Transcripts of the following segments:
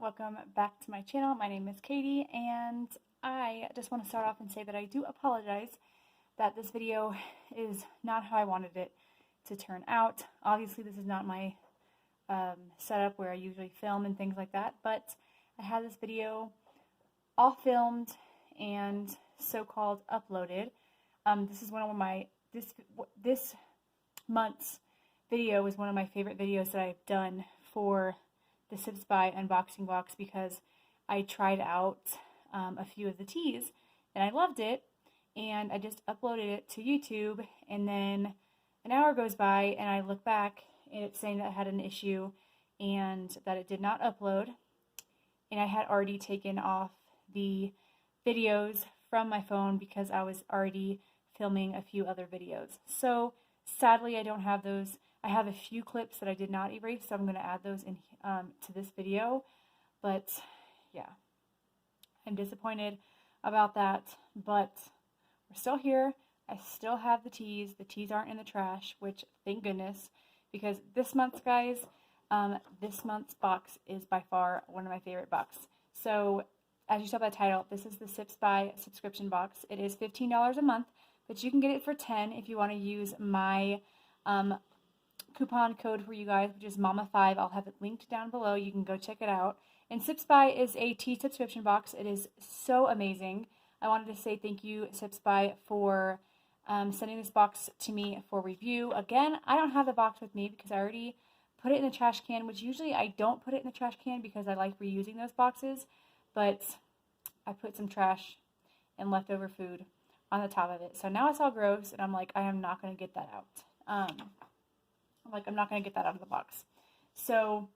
welcome back to my channel. My name is Katie, and I just want to start off and say that I do apologize that this video is not how I wanted it to turn out. Obviously, this is not my setup where I usually film and things like that, but I had this video all filmed and so-called uploaded. This is one of my, this month's video was one of my favorite videos that I've done for the SIPSBY unboxing box because I tried out a few of the teas and I loved it, and I just uploaded it to YouTube, and then an hour goes by and I look back and it's saying that I had an issue and that it did not upload, and I had already taken off the videos from my phone because I was already filming a few other videos. So sadly I don't have those. I have a few clips that I did not erase, so I'm going to add those in to this video. But yeah, I'm disappointed about that, but we're still here. I still have the teas. The teas aren't in the trash, which thank goodness, because this month's, guys, this month's box is by far one of my favorite boxes. So as you saw by the title, this is the SIPSBY subscription box. It is $15 a month, but you can get it for $10 if you want to use my coupon code for you guys, which is Mama5. I'll have it linked down below. You can go check it out. And SIPSBY is a tea subscription box. It is so amazing. I wanted to say thank you, SIPSBY, for sending this box to me for review. Again, I don't have the box with me because I already put it in the trash can, which usually I don't put it in the trash can because I like reusing those boxes, but I put some trash and leftover food on the top of it. So now it's all gross, and I'm like, I am not going to get that out. I'm not going to get that out of the box. So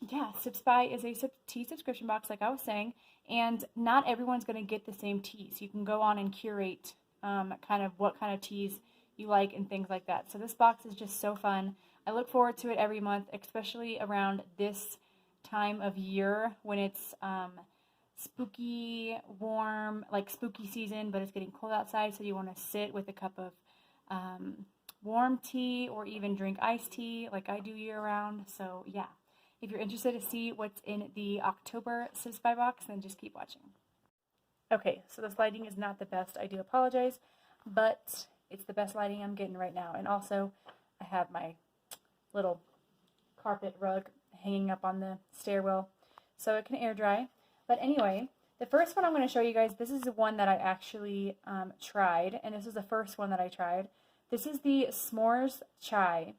yeah, SIPSBY is a tea subscription box, like I was saying, and not everyone's going to get the same teas. You can go on and curate kind of what kind of teas you like and things like that. So this box is just so fun. I look forward to it every month, especially around this time of year when it's spooky, warm, like spooky season, but it's getting cold outside, so you want to sit with a cup of warm tea or even drink iced tea like I do year round. So yeah, if you're interested to see what's in the October SIPSBY box, then just keep watching. Okay, so this lighting is not the best. I do apologize, but it's the best lighting I'm getting right now. And also, I have my little carpet rug hanging up on the stairwell so it can air dry. But anyway, the first one I'm going to show you guys, this is the one that I actually tried, and this is the first one that I tried. This is the S'mores Chai,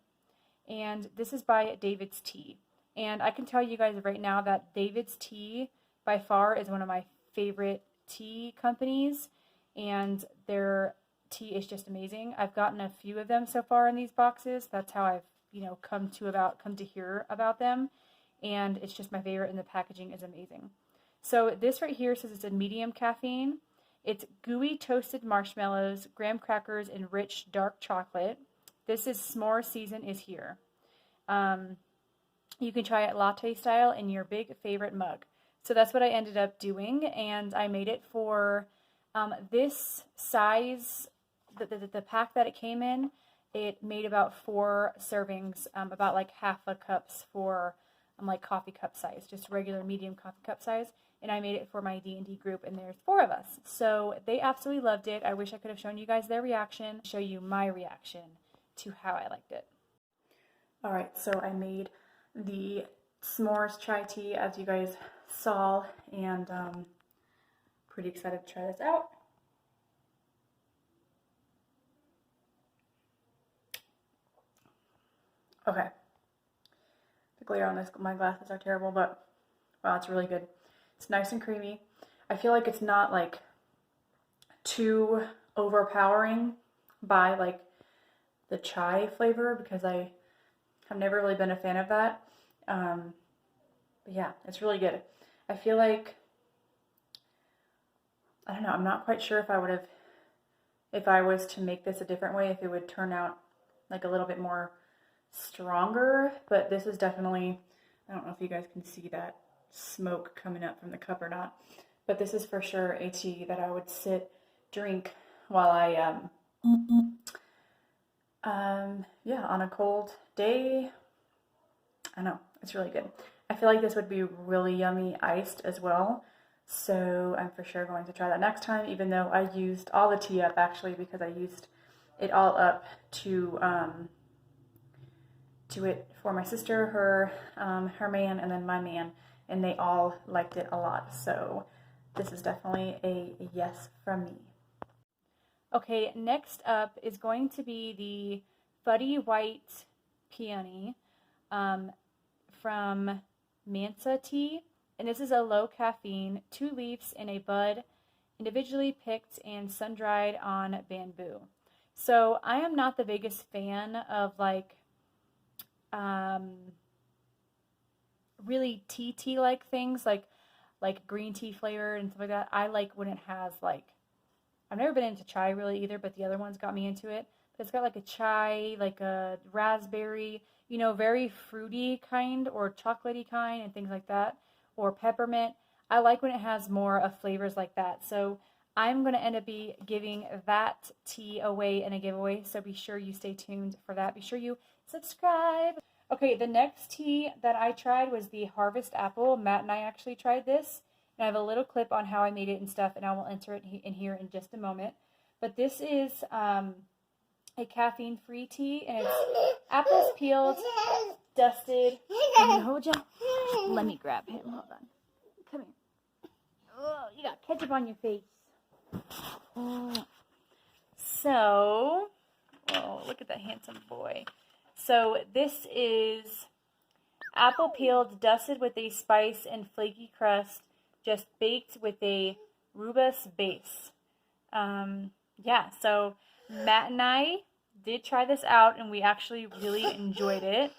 and this is by David's Tea. And I can tell you guys right now that David's Tea by far is one of my favorite tea companies, and their tea is just amazing. I've gotten a few of them so far in these boxes. That's how I've come to hear about them, and it's just my favorite, and the packaging is amazing. So this right here says it's a medium caffeine. It's gooey toasted marshmallows, graham crackers, and rich dark chocolate. This is s'more season is here. You can try it latte style in your big favorite mug. So that's what I ended up doing, and I made it for this size, the pack that it came in. It made about 4 servings, about like half a cups for like coffee cup size, just regular medium coffee cup size. And I made it for my D&D group, and there's 4 of us. So they absolutely loved it. I wish I could have shown you guys their reaction, show you my reaction to how I liked it. Alright, so I made the S'mores Chai tea, as you guys saw, and pretty excited to try this out. Okay. The glare on my glasses are terrible, but wow, it's really good. It's nice and creamy. I feel like it's not like too overpowering by like the chai flavor, because I have never really been a fan of that. But yeah, it's really good. I feel like, I don't know, I'm not quite sure if I would have, if I was to make this a different way, if it would turn out like a little bit more stronger, but this is definitely, I don't know if you guys can see that smoke coming up from the cup or not, but this is for sure a tea that I would drink while I yeah, on a cold day. I know, it's really good. I feel like this would be really yummy iced as well. So I'm for sure going to try that next time, even though I used all the tea up actually, because I used it all up to it for my sister, her man, and then my man, and they all liked it a lot. So this is definitely a yes from me. Okay, next up is going to be the Fuddy White Peony from Mansa Tea, and this is a low caffeine, 2 leaves in a bud, individually picked and sun-dried on bamboo. So I am not the biggest fan of like really tea like things, like green tea flavored and stuff like that. I like when it has like, I've never been into chai really either, but the other ones got me into it. But it's got like a chai, like a raspberry, you know, very fruity kind or chocolatey kind and things like that, or peppermint. I like when it has more of flavors like that. So I'm going to end up giving that tea away in a giveaway, so be sure you stay tuned for that. Be sure you subscribe. Okay, the next tea that I tried was the Harvest Apple. Matt and I actually tried this, and I have a little clip on how I made it and stuff, and I will enter it in here in just a moment. But this is a caffeine-free tea, and it's apples peeled, dusted. Hold you. Let me grab him. Hold on. Come here. Oh, you got ketchup on your face. So, oh, look at that handsome boy. So this is apple peeled, dusted with a spice and flaky crust, just baked with a rhubarb base. Yeah, so Matt and I did try this out, and we actually really enjoyed it.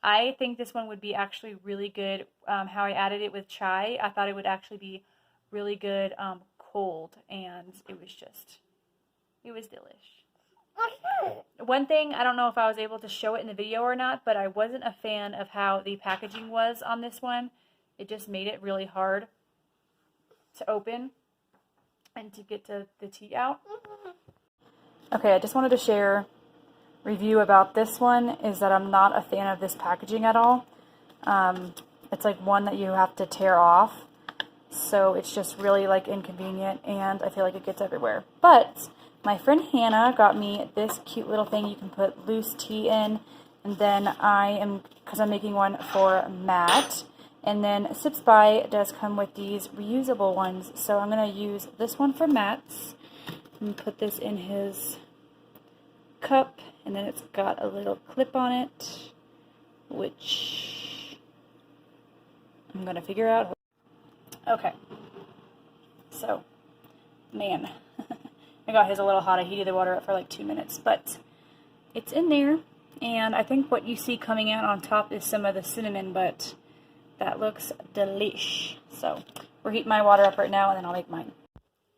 I think this one would be actually really good. How I added it with chai, I thought it would actually be really good cold, and it was delish. One thing, I don't know if I was able to show it in the video or not, but I wasn't a fan of how the packaging was on this one. It just made it really hard to open and to get the tea out. Okay, I just wanted to share review about this one is that I'm not a fan of this packaging at all. It's like one that you have to tear off, so it's just really like inconvenient, and I feel like it gets everywhere. But my friend Hannah got me this cute little thing you can put loose tea in, and then because I'm making one for Matt, and then SIPSBY does come with these reusable ones, so I'm going to use this one for Matt's and put this in his cup, and then it's got a little clip on it, which I'm going to figure out. Okay, so, man, I got his a little hot. I heated the water up for like 2 minutes, but it's in there, and I think what you see coming out on top is some of the cinnamon, but that looks delish. So, we're heating my water up right now, and then I'll make mine.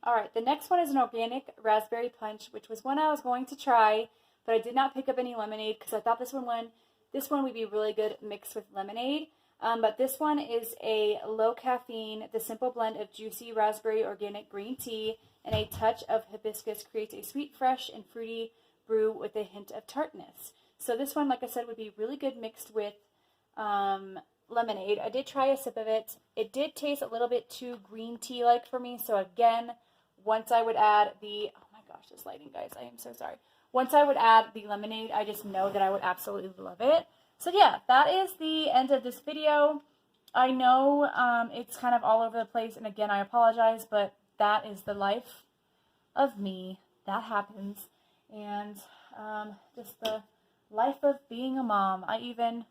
Alright, the next one is an organic raspberry punch, which was one I was going to try, but I did not pick up any lemonade because I thought this one would be really good mixed with lemonade. But this one is a low caffeine, the simple blend of juicy raspberry organic green tea and a touch of hibiscus creates a sweet, fresh, and fruity brew with a hint of tartness. So this one, like I said, would be really good mixed with lemonade. I did try a sip of it. It did taste a little bit too green tea-like for me. So again, once I would add the, oh my gosh, this lighting, guys, I am so sorry. Once I would add the lemonade, I just know that I would absolutely love it. So yeah, that is the end of this video. I know it's kind of all over the place, and again, I apologize, but that is the life of me. That happens. And just the life of being a mom. I even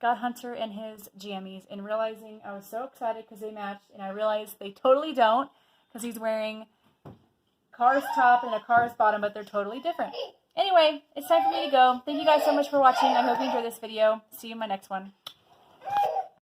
got Hunter in his jammies, and realizing I was so excited because they matched, and I realized they totally don't because he's wearing Car's top and a Car's bottom, but they're totally different. Anyway, it's time for me to go. Thank you guys so much for watching. I hope you enjoyed this video. See you in my next one.